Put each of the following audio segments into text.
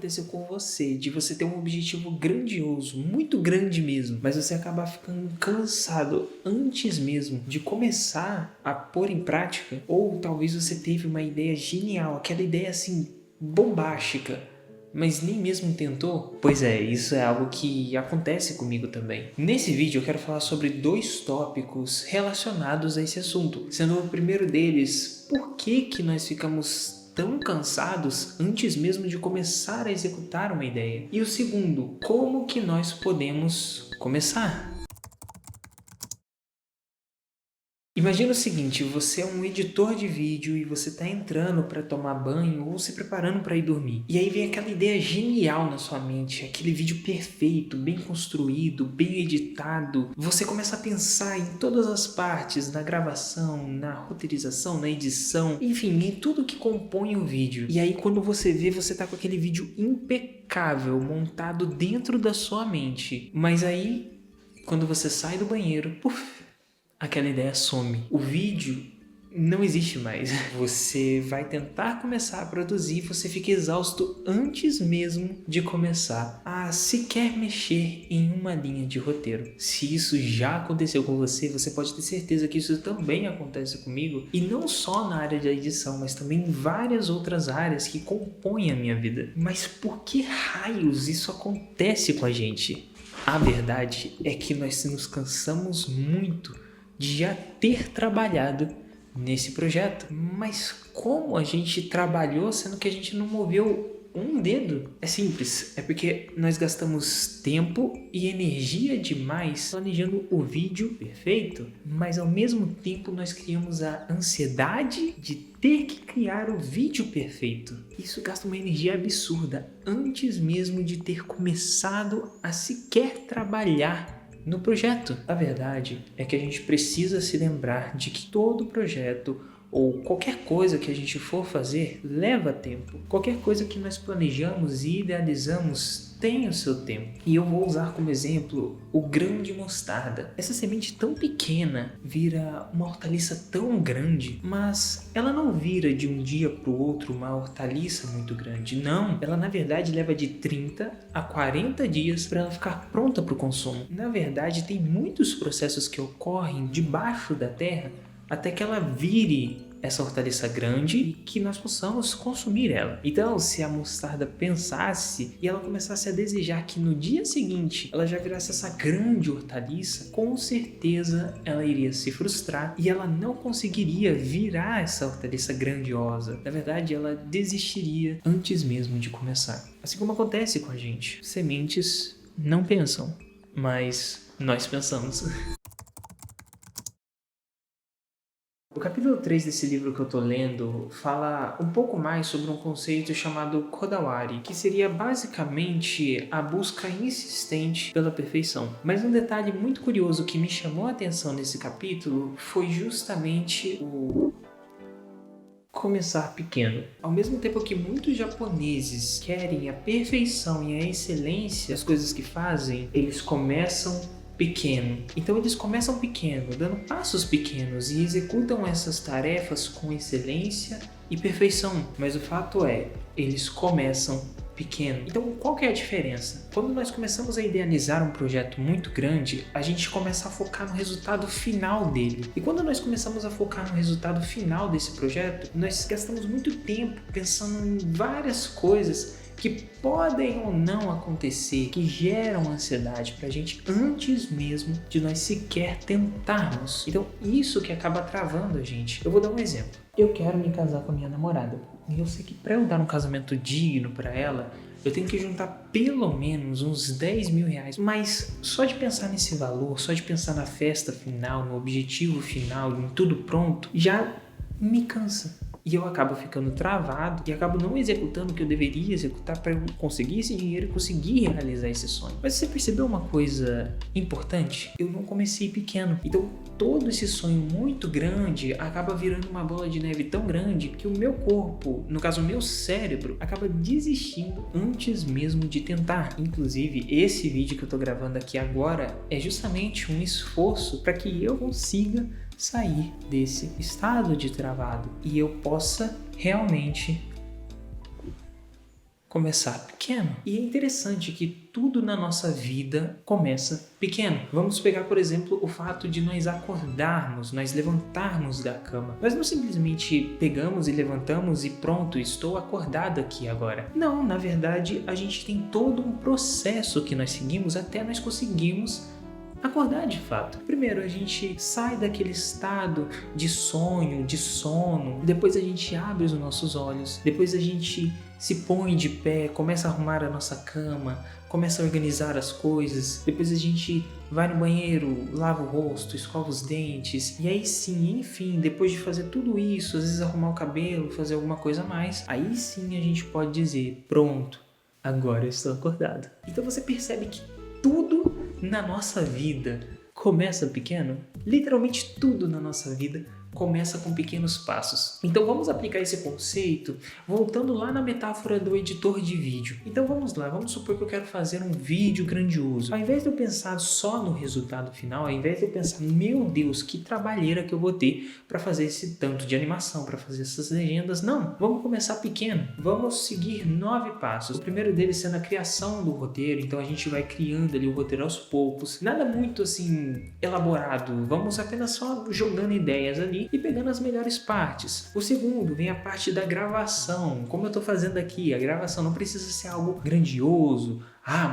aconteceu com você, de você ter um objetivo grandioso, muito grande mesmo, mas você acabar ficando cansado antes mesmo de começar a pôr em prática? Ou talvez você teve uma ideia genial, aquela ideia assim, bombástica, mas nem mesmo tentou? Pois é, isso é algo que acontece comigo também. Nesse vídeo eu quero falar sobre 2 tópicos relacionados a esse assunto, sendo o primeiro deles, por que nós ficamos tão cansados antes mesmo de começar a executar uma ideia? E o segundo, como que nós podemos começar? Imagina o seguinte, você é um editor de vídeo e você está entrando para tomar banho ou se preparando para ir dormir. E aí vem aquela ideia genial na sua mente, aquele vídeo perfeito, bem construído, bem editado. Você começa a pensar em todas as partes, na gravação, na roteirização, na edição, enfim, em tudo que compõe o vídeo. E aí quando você vê, você tá com aquele vídeo impecável, montado dentro da sua mente. Mas aí, quando você sai do banheiro, aquela ideia some. O vídeo não existe mais. Você vai tentar começar a produzir e você fica exausto antes mesmo de começar a sequer mexer em uma linha de roteiro. Se isso já aconteceu com você, você pode ter certeza que isso também acontece comigo, e não só na área da edição, mas também em várias outras áreas que compõem a minha vida. Mas por que raios isso acontece com a gente? A verdade é que nós nos cansamos muito de já ter trabalhado nesse projeto. Mas como a gente trabalhou sendo que a gente não moveu um dedo? É simples, é porque nós gastamos tempo e energia demais planejando o vídeo perfeito, mas ao mesmo tempo nós criamos a ansiedade de ter que criar o vídeo perfeito. Isso gasta uma energia absurda antes mesmo de ter começado a sequer trabalhar no projeto. A verdade é que a gente precisa se lembrar de que todo projeto ou qualquer coisa que a gente for fazer leva tempo. Qualquer coisa que nós planejamos e idealizamos tem o seu tempo. E eu vou usar como exemplo o grão de mostarda. Essa semente tão pequena vira uma hortaliça tão grande, mas ela não vira de um dia para o outro uma hortaliça muito grande. Não, ela na verdade leva de 30 a 40 dias para ela ficar pronta para o consumo. Na verdade, tem muitos processos que ocorrem debaixo da terra até que ela vire essa hortaliça grande e que nós possamos consumir ela. Então, se a mostarda pensasse e ela começasse a desejar que no dia seguinte ela já virasse essa grande hortaliça, com certeza ela iria se frustrar e ela não conseguiria virar essa hortaliça grandiosa. Na verdade, ela desistiria antes mesmo de começar. Assim como acontece com a gente. Sementes não pensam, mas nós pensamos. O capítulo 3 desse livro que eu tô lendo fala um pouco mais sobre um conceito chamado Kodawari, que seria basicamente a busca insistente pela perfeição. Mas um detalhe muito curioso que me chamou a atenção nesse capítulo foi justamente o começar pequeno. Ao mesmo tempo que muitos japoneses querem a perfeição e a excelência das coisas que fazem, eles começam pequeno. Então eles começam pequeno, dando passos pequenos e executam essas tarefas com excelência e perfeição. Mas o fato é, eles começam pequeno. Então qual que é a diferença? Quando nós começamos a idealizar um projeto muito grande, a gente começa a focar no resultado final dele. E quando nós começamos a focar no resultado final desse projeto, nós gastamos muito tempo pensando em várias coisas que podem ou não acontecer, que geram ansiedade pra gente antes mesmo de nós sequer tentarmos. Então isso que acaba travando a gente. Eu vou dar um exemplo. Eu quero me casar com a minha namorada e eu sei que para eu dar um casamento digno para ela, eu tenho que juntar pelo menos uns 10 mil reais. Mas só de pensar nesse valor, só de pensar na festa final, no objetivo final, em tudo pronto, já me cansa. E eu acabo ficando travado e acabo não executando o que eu deveria executar para eu conseguir esse dinheiro e conseguir realizar esse sonho. Mas você percebeu uma coisa importante? Eu não comecei pequeno. Então todo esse sonho muito grande acaba virando uma bola de neve tão grande que o meu corpo, no caso o meu cérebro, acaba desistindo antes mesmo de tentar. Inclusive, esse vídeo que eu tô gravando aqui agora é justamente um esforço para que eu consiga sair desse estado de travado e eu possa realmente começar pequeno. E é interessante que tudo na nossa vida começa pequeno. Vamos pegar, por exemplo, o fato de nós acordarmos, nós levantarmos da cama. Nós não simplesmente pegamos e levantamos e pronto, estou acordado aqui agora. Não, na verdade, a gente tem todo um processo que nós seguimos até nós conseguirmos acordar de fato. Primeiro, a gente sai daquele estado de sonho, de sono, depois a gente abre os nossos olhos, depois a gente se põe de pé, começa a arrumar a nossa cama, começa a organizar as coisas, depois a gente vai no banheiro, lava o rosto, escova os dentes, e aí sim, enfim, depois de fazer tudo isso, às vezes arrumar o cabelo, fazer alguma coisa a mais, aí sim a gente pode dizer, pronto, agora eu estou acordado. Então você percebe que tudo na nossa vida começa pequeno? Literalmente tudo na nossa vida começa com pequenos passos. Então vamos aplicar esse conceito voltando lá na metáfora do editor de vídeo. Então vamos lá, vamos supor que eu quero fazer um vídeo grandioso. Ao invés de eu pensar só no resultado final, ao invés de eu pensar, meu Deus, que trabalheira que eu vou ter para fazer esse tanto de animação, para fazer essas legendas, não. Vamos começar pequeno. Vamos seguir 9 passos. O primeiro deles sendo a criação do roteiro, então a gente vai criando ali o roteiro aos poucos. Nada muito assim elaborado, vamos apenas só jogando ideias ali e pegando as melhores partes. O segundo vem a parte da gravação, como eu estou fazendo aqui. A gravação não precisa ser algo grandioso.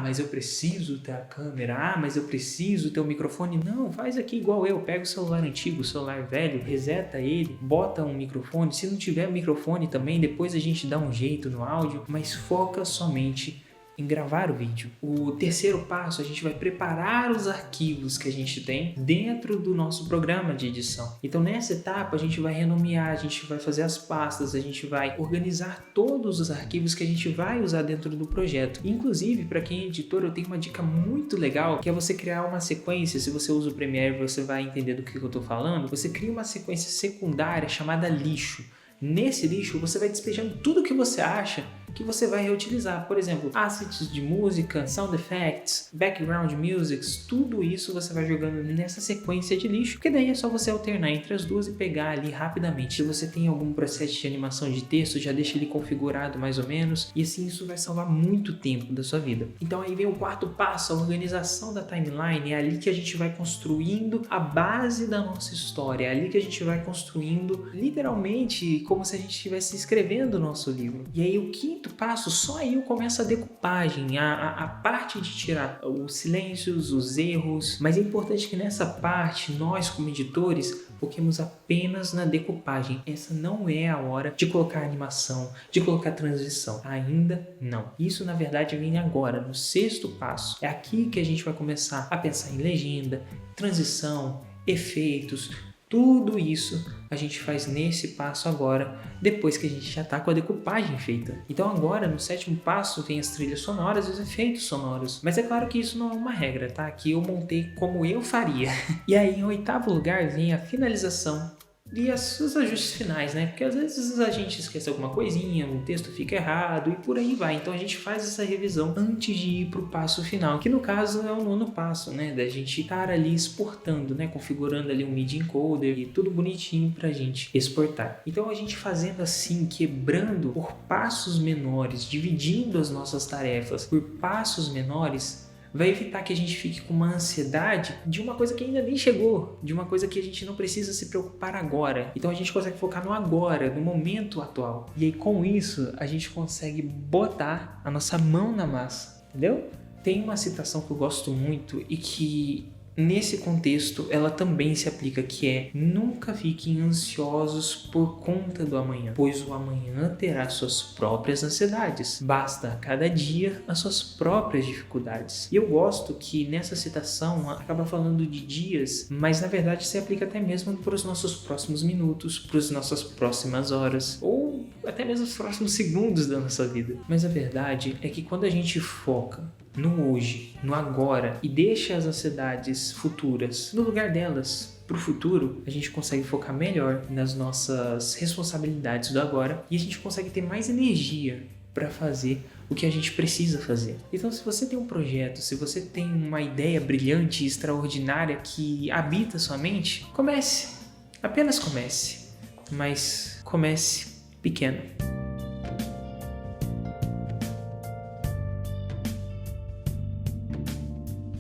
Mas eu preciso ter a câmera. Mas eu preciso ter o microfone. Não, faz aqui igual eu. Pega o celular antigo, o celular velho, reseta ele, bota um microfone. Se não tiver microfone também, depois a gente dá um jeito no áudio, mas foca somente em gravar o vídeo. O terceiro passo, a gente vai preparar os arquivos que a gente tem dentro do nosso programa de edição. Então nessa etapa a gente vai renomear, a gente vai fazer as pastas, a gente vai organizar todos os arquivos que a gente vai usar dentro do projeto. Inclusive, para quem é editor, eu tenho uma dica muito legal, que é você criar uma sequência. Se você usa o Premiere, você vai entender do que eu estou falando. Você cria uma sequência secundária chamada lixo. Nesse lixo, você vai despejando tudo que você acha que você vai reutilizar. Por exemplo, assets de música, sound effects, background musics, tudo isso você vai jogando nessa sequência de lixo, porque daí é só você alternar entre as duas e pegar ali rapidamente. Se você tem algum processo de animação de texto, já deixa ele configurado mais ou menos, e assim isso vai salvar muito tempo da sua vida. Então aí vem o quarto passo, a organização da timeline. É ali que a gente vai construindo a base da nossa história, é ali que a gente vai construindo literalmente como se a gente estivesse escrevendo o nosso livro. E aí o quinto passo, só aí começa a decupagem, a parte de tirar os silêncios, os erros, mas é importante que nessa parte, nós como editores, foquemos apenas na decupagem. Essa não é a hora de colocar animação, de colocar transição, ainda não. Isso na verdade vem agora, no sexto passo. É aqui que a gente vai começar a pensar em legenda, transição, efeitos. Tudo isso a gente faz nesse passo agora, depois que a gente já está com a decupagem feita. Então agora, no sétimo passo, vem as trilhas sonoras e os efeitos sonoros. Mas é claro que isso não é uma regra, tá? Aqui eu montei como eu faria. E aí, em oitavo lugar, vem a finalização e os ajustes finais, né? Porque às vezes a gente esquece alguma coisinha, o texto fica errado e por aí vai. Então a gente faz essa revisão antes de ir para o passo final, que no caso é o nono passo, né? Da gente estar ali exportando, né? Configurando ali um MIDI encoder e tudo bonitinho pra gente exportar. Então a gente fazendo assim, quebrando por passos menores, dividindo as nossas tarefas por passos menores, vai evitar que a gente fique com uma ansiedade de uma coisa que ainda nem chegou, de uma coisa que a gente não precisa se preocupar agora. Então a gente consegue focar no agora, no momento atual. E aí com isso a gente consegue botar a nossa mão na massa, entendeu? Tem uma citação que eu gosto muito e que nesse contexto ela também se aplica, que é: nunca fiquem ansiosos por conta do amanhã, pois o amanhã terá suas próprias ansiedades. Basta a cada dia as suas próprias dificuldades. E eu gosto que nessa citação acaba falando de dias, mas na verdade se aplica até mesmo para os nossos próximos minutos, para as nossas próximas horas, ou até mesmo os próximos segundos da nossa vida. Mas a verdade é que quando a gente foca no hoje, no agora, e deixa as ansiedades futuras no lugar delas para o futuro, a gente consegue focar melhor nas nossas responsabilidades do agora e a gente consegue ter mais energia para fazer o que a gente precisa fazer. Então, se você tem um projeto, se você tem uma ideia brilhante e extraordinária que habita sua mente, comece. Apenas comece. Mas comece pequeno.